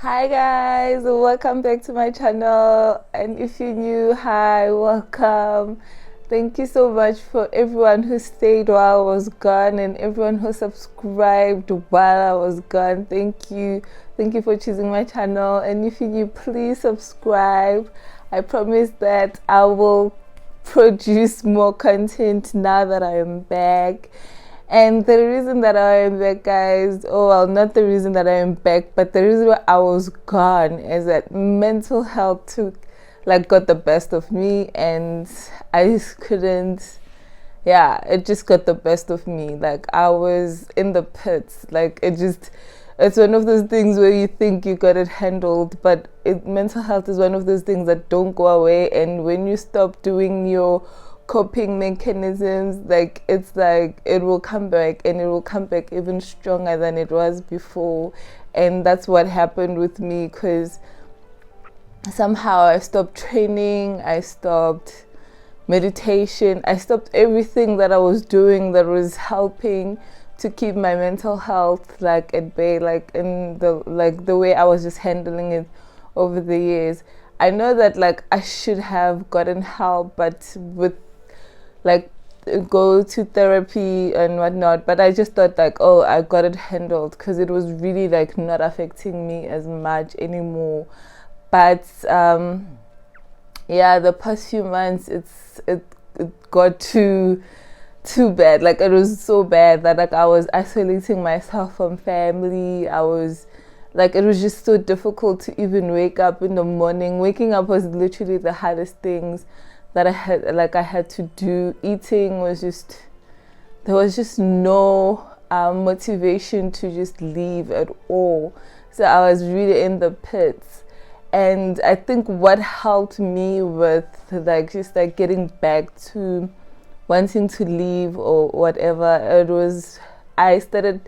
Hi guys, welcome back to my channel, and if you're new, hi, welcome. Thank you so much for everyone who stayed while I was gone and everyone who subscribed while I was gone. Thank you for choosing my channel, and if you're new, please subscribe. I promise that I will produce more content now that I am back. And the reason that I am back, guys, oh well, not the reason that I am back, but the reason why I was gone is that mental health got the best of me, and I just couldn't. Yeah, it just got the best of me. Like, I was in the pits. It's one of those things where you think you got it handled, but mental health is one of those things that don't go away. And when you stop doing your coping mechanisms, it's like it will come back, and it will come back even stronger than it was before. And that's what happened with me, because somehow I stopped training, I stopped meditation, I stopped everything that I was doing that was helping to keep my mental health at bay, in the way I was just handling it over the years. I know that I should have gotten help, but with like go to therapy and whatnot, but I just thought oh, I got it handled, because it was really not affecting me as much anymore. But yeah, the past few months it got too bad. It was so bad that I was isolating myself from family. I was it was just so difficult to even wake up in the morning. Waking up was literally the hardest things that I had to do. Eating was just, there was just no motivation to just leave at all. So I was really in the pits. And I think what helped me with getting back to wanting to leave or whatever, it was I started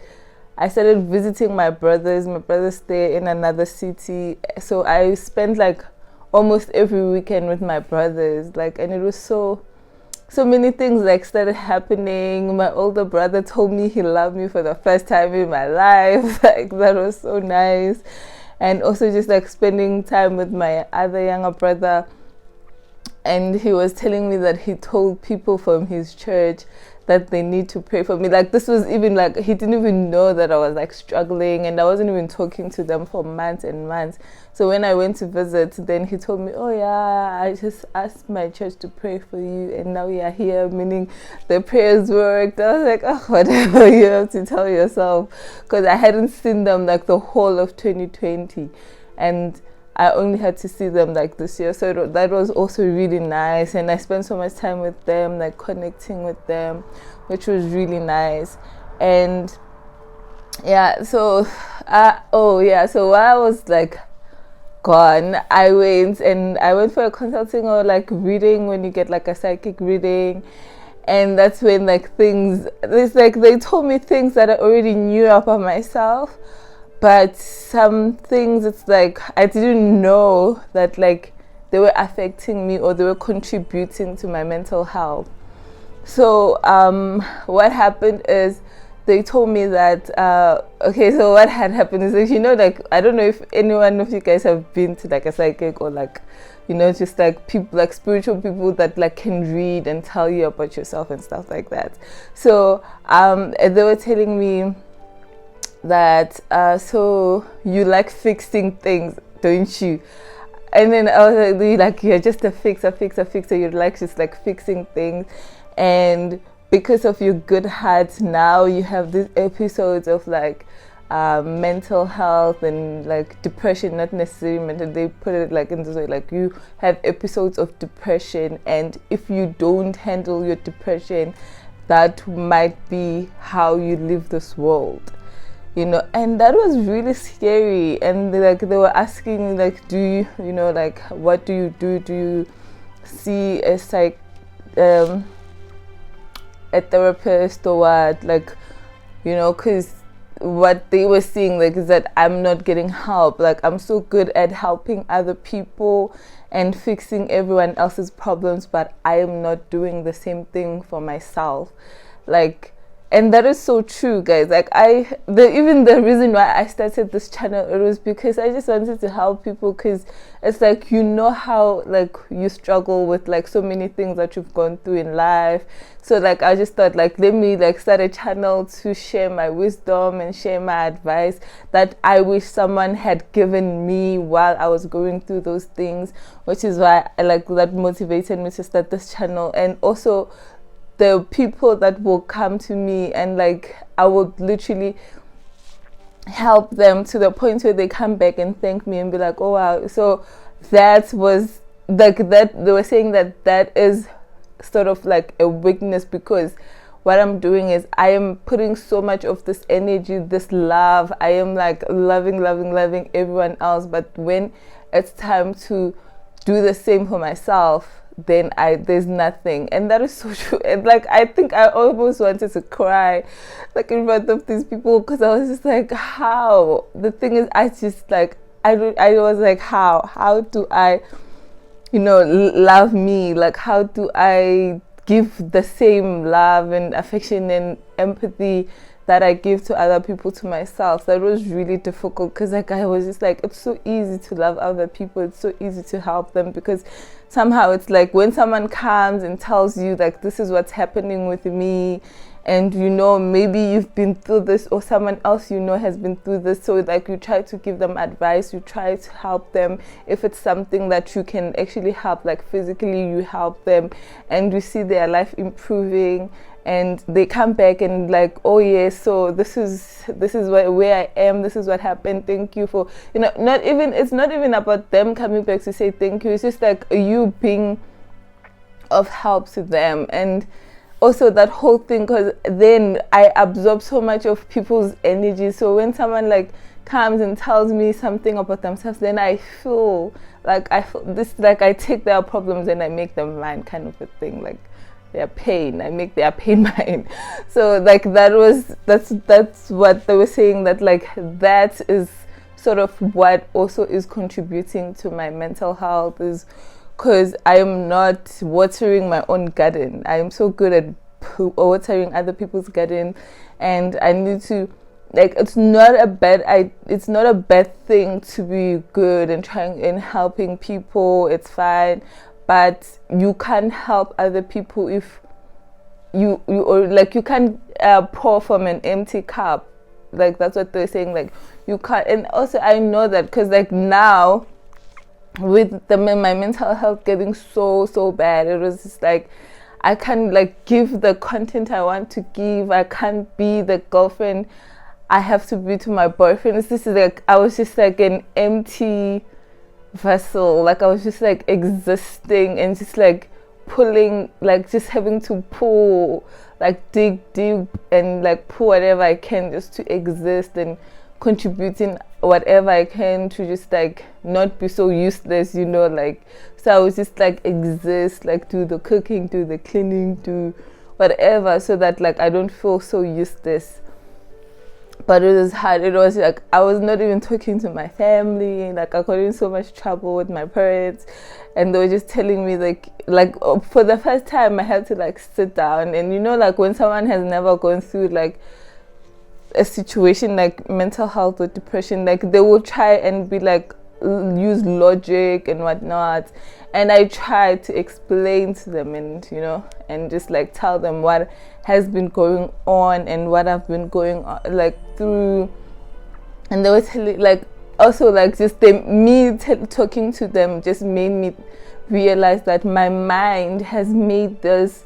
visiting my brothers. My brothers stay in another city, so I spent almost every weekend with my brothers, and it was so many things started happening. My older brother told me he loved me for the first time in my life. That was so nice. And also just spending time with my other younger brother, and he was telling me that he told people from his church that they need to pray for me. This was even he didn't even know that I was struggling, and I wasn't even talking to them for months and months. So when I went to visit, then he told me, oh yeah, I just asked my church to pray for you, and now you are here, meaning the prayers worked. I was like, oh, whatever, you have to tell yourself, because I hadn't seen them the whole of 2020, and I only had to see them this year. So that was also really nice, and I spent so much time with them, connecting with them, which was really nice. And yeah, so so while I was gone, I went for a consulting or reading, when you get a psychic reading. And that's when things, it's they told me things that I already knew about myself, but some things it's I didn't know that they were affecting me, or they were contributing to my mental health. So what happened is, they told me that okay, so what had happened is I don't know if anyone of you guys have been to a psychic, or just people, spiritual people that can read and tell you about yourself and stuff like that. So they were telling me that so you like fixing things, don't you? And then I was you're just a fixer. You just fixing things. And because of your good heart, now you have these episodes of mental health and depression. Not necessarily mental, they put it in this way, you have episodes of depression, and if you don't handle your depression, that might be how you live this world. And that was really scary. And they were asking me do you what do you do? Do you see a a therapist or what? Because what they were seeing is that I'm not getting help. I'm so good at helping other people and fixing everyone else's problems, but I am not doing the same thing for myself. And that is so true, guys. Like even the reason why I started this channel, it was because I just wanted to help people, because it's like, you know how like you struggle with like so many things that you've gone through in life. So like I just thought, like, let me like start a channel to share my wisdom and share my advice that I wish someone had given me while I was going through those things, which is why I like that motivated me to start this channel. And also the people that will come to me, and like I would literally help them to the point where they come back and thank me and be like, oh wow. So that was like, that they were saying that that is sort of like a weakness, because what I'm doing is I am putting so much of this energy, this love. I am like loving everyone else, but when it's time to do the same for myself, then there's nothing. And that is so true. And like I think I almost wanted to cry like in front of these people, because I was just like, how? The thing is, I just like I was like, how do I, you know, love me? Like, how do I give the same love and affection and empathy that I give to other people to myself? That was really difficult, because like I was just like, it's so easy to love other people, it's so easy to help them, because somehow it's like when someone comes and tells you like, this is what's happening with me, and you know, maybe you've been through this, or someone else you know has been through this, so like you try to give them advice, you try to help them. If it's something that you can actually help, like physically, you help them, and you see their life improving, and they come back and like, oh yes, so this is where I am, this is what happened, thank you for, you know, it's not even about them coming back to say thank you, it's just like you being of help to them. And also that whole thing, because then I absorb so much of people's energy, so when someone like comes and tells me something about themselves, then I feel this, like I take their problems and I make them mine, kind of a thing, like their pain, I make their pain mine. So like that's what they were saying, that like that is sort of what also is contributing to my mental health, is because I am not watering my own garden. I am so good at watering other people's garden, and I need to, like, it's not a bad thing to be good and trying and helping people. It's fine, but you can't help other people if you or like you can't pour from an empty cup. Like that's what they're saying. Like you can't. And also I know that because like now, with my mental health getting so bad, it was just like I can't like give the content I want to give. I can't be the girlfriend I have to be to my boyfriend. This is like I was just like an empty vessel. Like I was just like existing and just like pulling, like just having to pull, like dig deep and like pull whatever I can just to exist, and contributing whatever I can to just like not be so useless, you know, like. So I was just like exist, like do the cooking, do the cleaning, do whatever, so that like I don't feel so useless. But it was hard. It was like I was not even talking to my family. Like I got in so much trouble with my parents, and they were just telling me like for the first time I had to like sit down, and you know, like when someone has never gone through like a situation like mental health or depression, like they will try and be like use logic and whatnot, and I try to explain to them, and you know, and just like tell them what has been going on and what I've been going on like through. And they were telling, like, also like just talking to them just made me realize that my mind has made this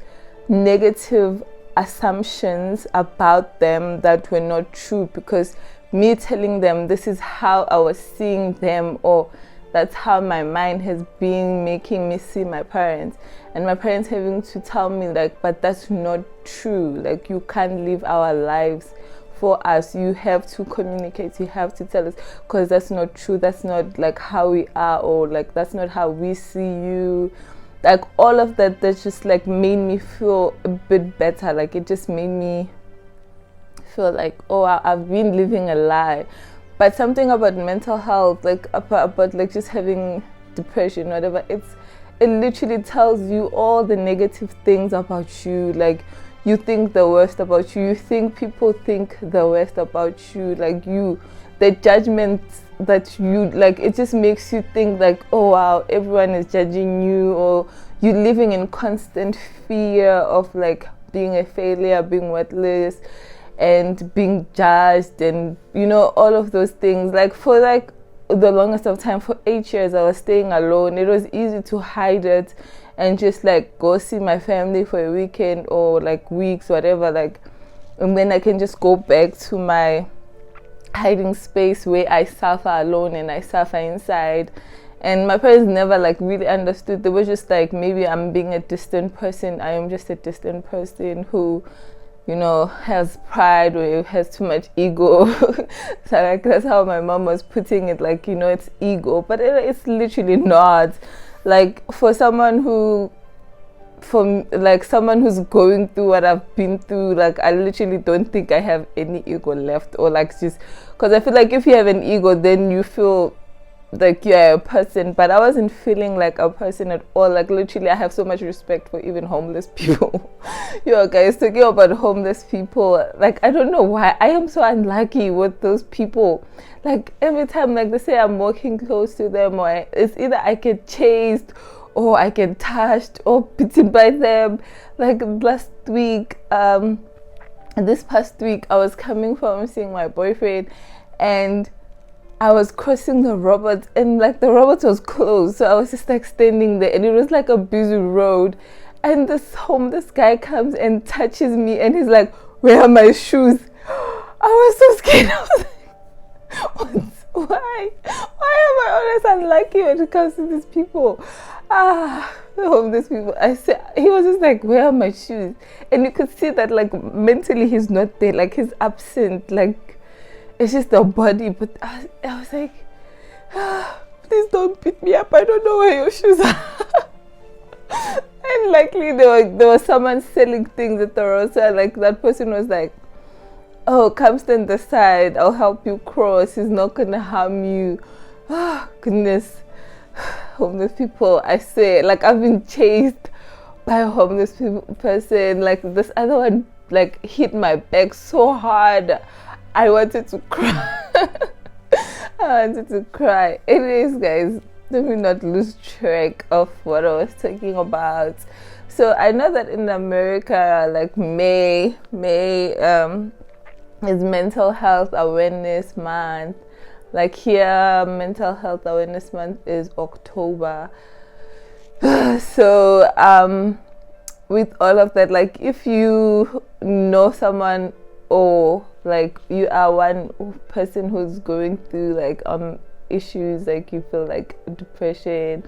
negative assumptions about them that were not true, because me telling them this is how I was seeing them, or that's how my mind has been making me see my parents, and my parents having to tell me like, but that's not true, like you can't live our lives for us, you have to communicate, you have to tell us, because that's not true, that's not like how we are, or like that's not how we see you. Like all of that just like made me feel a bit better. Like it just made me feel like, oh, I've been living a lie. But something about mental health, like about like just having depression, whatever, it literally tells you all the negative things about you. Like you think the worst about you. You think people think the worst about you, like the judgments that you like, it just makes you think like, oh wow, everyone is judging you, or you're living in constant fear of like being a failure, being worthless, and being judged, and all of those things. Like for like the longest of time, for 8 years, I was staying alone. It was easy to hide it and just like go see my family for a weekend or like weeks, whatever, like, and then I can just go back to my hiding space where I suffer alone and I suffer inside. And my parents never like really understood. They were just like, maybe I'm being a distant person. I am just a distant person who has pride or has too much ego. So like that's how my mom was putting it, like, it's ego, but it's literally not. Like for someone who's going through what I've been through, like I literally don't think I have any ego left, or like, just because I feel like if you have an ego, then you feel like you're a person. But I wasn't feeling like a person at all. Like literally, I have so much respect for even homeless people. Guys, talking about homeless people, like I don't know why I am so unlucky with those people. Like every time, like they say I'm walking close to them, or it's either I get chased or I get touched or beaten by them. Like this past week, I was coming from seeing my boyfriend, and I was crossing the robots, and like the robot was closed, so I was just like standing there, and it was like a busy road, and this homeless guy comes and touches me, and he's like, "Where are my shoes?" I was so scared. I was like, why am I always unlucky when it comes to these people? The homeless people. I said, he was just like, "Where are my shoes?" And you could see that like mentally he's not there, like he's absent, like it's just the body. But I was like, please don't beat me up, I don't know where your shoes are. And likely there was someone selling things at the roadside. Like that person was like, "Oh, come stand aside, I'll help you cross, he's not gonna harm you." Oh goodness. Homeless people, I swear, like I've been chased by a homeless person. Like this other one like hit my back so hard, I wanted to cry. I wanted to cry. Anyways, guys, let me not lose track of what I was talking about. So I know that in America, like May is Mental Health Awareness Month. Like here, Mental Health Awareness Month is October. So with all of that, like if you know someone, or like you are one person who's going through like issues, like you feel like depression,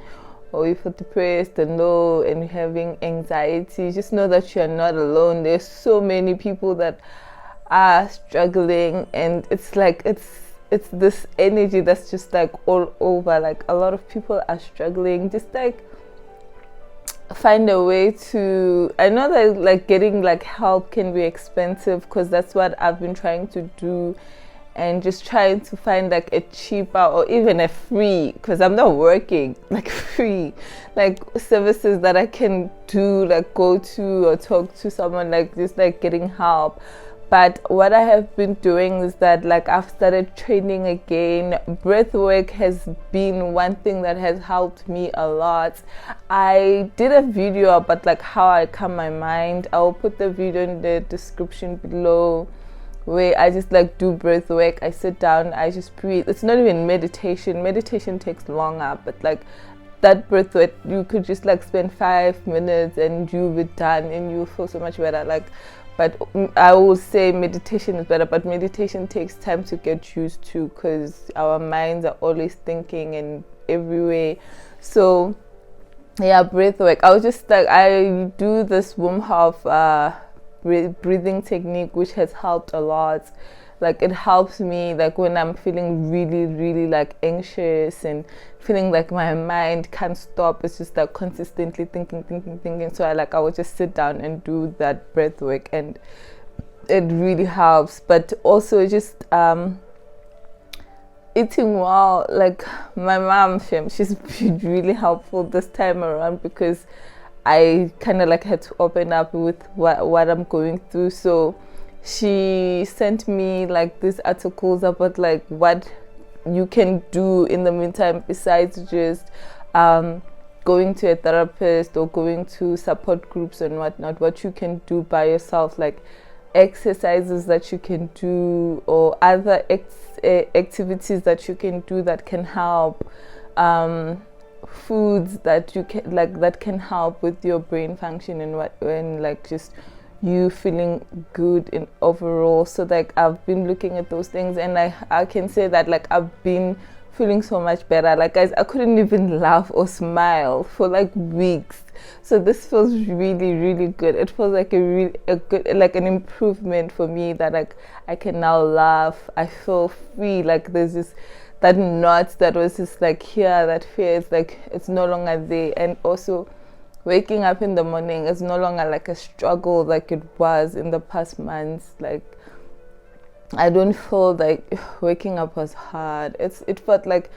or you feel depressed and low and you're having anxiety, just know that you're not alone. There's so many people that are struggling, and it's like it's this energy that's just like all over. Like a lot of people are struggling. Just like find a way to, I know that like getting like help can be expensive, because that's what I've been trying to do, and just trying to find like a cheaper or even a free, because I'm not working, like free like services that I can do, like go to or talk to someone, like just like getting help. But what I have been doing is that like I've started training again. Breath work has been one thing that has helped me a lot. I did a video about like how I calm my mind. I'll put the video in the description below, where I just like do breath work. I sit down, I just breathe. It's not even meditation. Meditation takes longer, but like that breath work, you could just like spend 5 minutes and you'll be done, and you'll feel so much better. Like, but I will say meditation is better, but meditation takes time to get used to, because our minds are always thinking in every way. So yeah, breath work. I was just like, I do this Wim Hof breathing technique, which has helped a lot. Like it helps me like when I'm feeling really, really like anxious and feeling like my mind can't stop. It's just like consistently thinking. So I would just sit down and do that breath work, and it really helps. But also just eating well. Like my mom, she's been really helpful this time around, because I kind of like had to open up with what I'm going through. So she sent me like these articles about like what you can do in the meantime besides just going to a therapist or going to support groups and whatnot. What you can do by yourself, like exercises that you can do or other activities that you can do that can help, foods that you can like that can help with your brain function and like just you feeling good in overall. So like I've been looking at those things, and I can say that like I've been feeling so much better. Like guys, I couldn't even laugh or smile for like weeks. So this feels really, really good. It feels like a good, like an improvement for me, that like I can now laugh. I feel free. Like there's this that knot that was just like here, that fear is like it's no longer there. And also waking up in the morning is no longer like a struggle like it was in the past months. Like I don't feel like waking up was hard. It felt like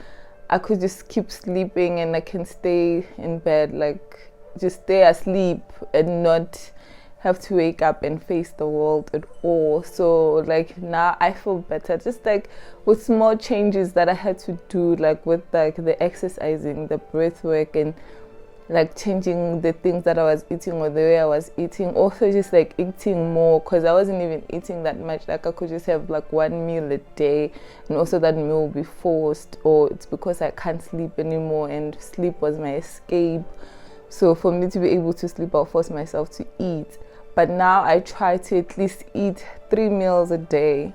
I could just keep sleeping and I can stay in bed, like just stay asleep and not have to wake up and face the world at all. So like now I feel better, just like with small changes that I had to do, like with like the exercising, the breath work, and like changing the things that I was eating or the way I was eating. Also just like eating more, because I wasn't even eating that much. Like I could just have like one meal a day, and also that meal will be forced, or it's because I can't sleep anymore and sleep was my escape. So for me to be able to sleep, I'll force myself to eat. But now I try to at least eat 3 meals a day,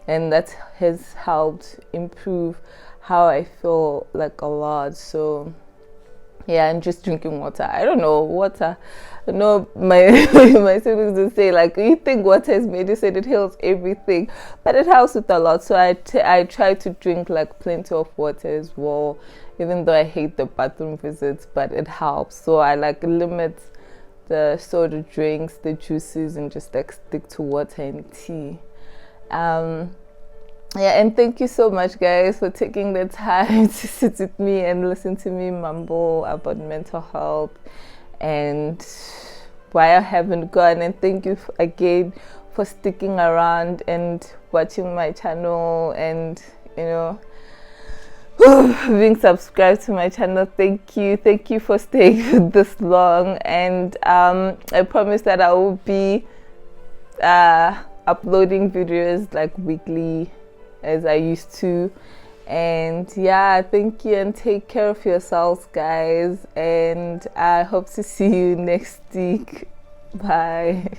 and that has helped improve how I feel like a lot. So yeah, and just drinking water. I don't know, water. No, my my siblings would say like, you think water is medicine, it heals everything, but it helps with a lot. So I try to drink like plenty of water as well, even though I hate the bathroom visits, but it helps. So I like limit the soda drinks, the juices, and just like stick to water and tea. Yeah, and thank you so much guys for taking the time to sit with me and listen to me mumble about mental health and why I haven't gone. And thank you again for sticking around and watching my channel, and you know, being subscribed to my channel. Thank you for staying this long. And I promise that I will be uploading videos like weekly as I used to. And yeah, thank you and take care of yourselves guys, and I hope to see you next week. Bye.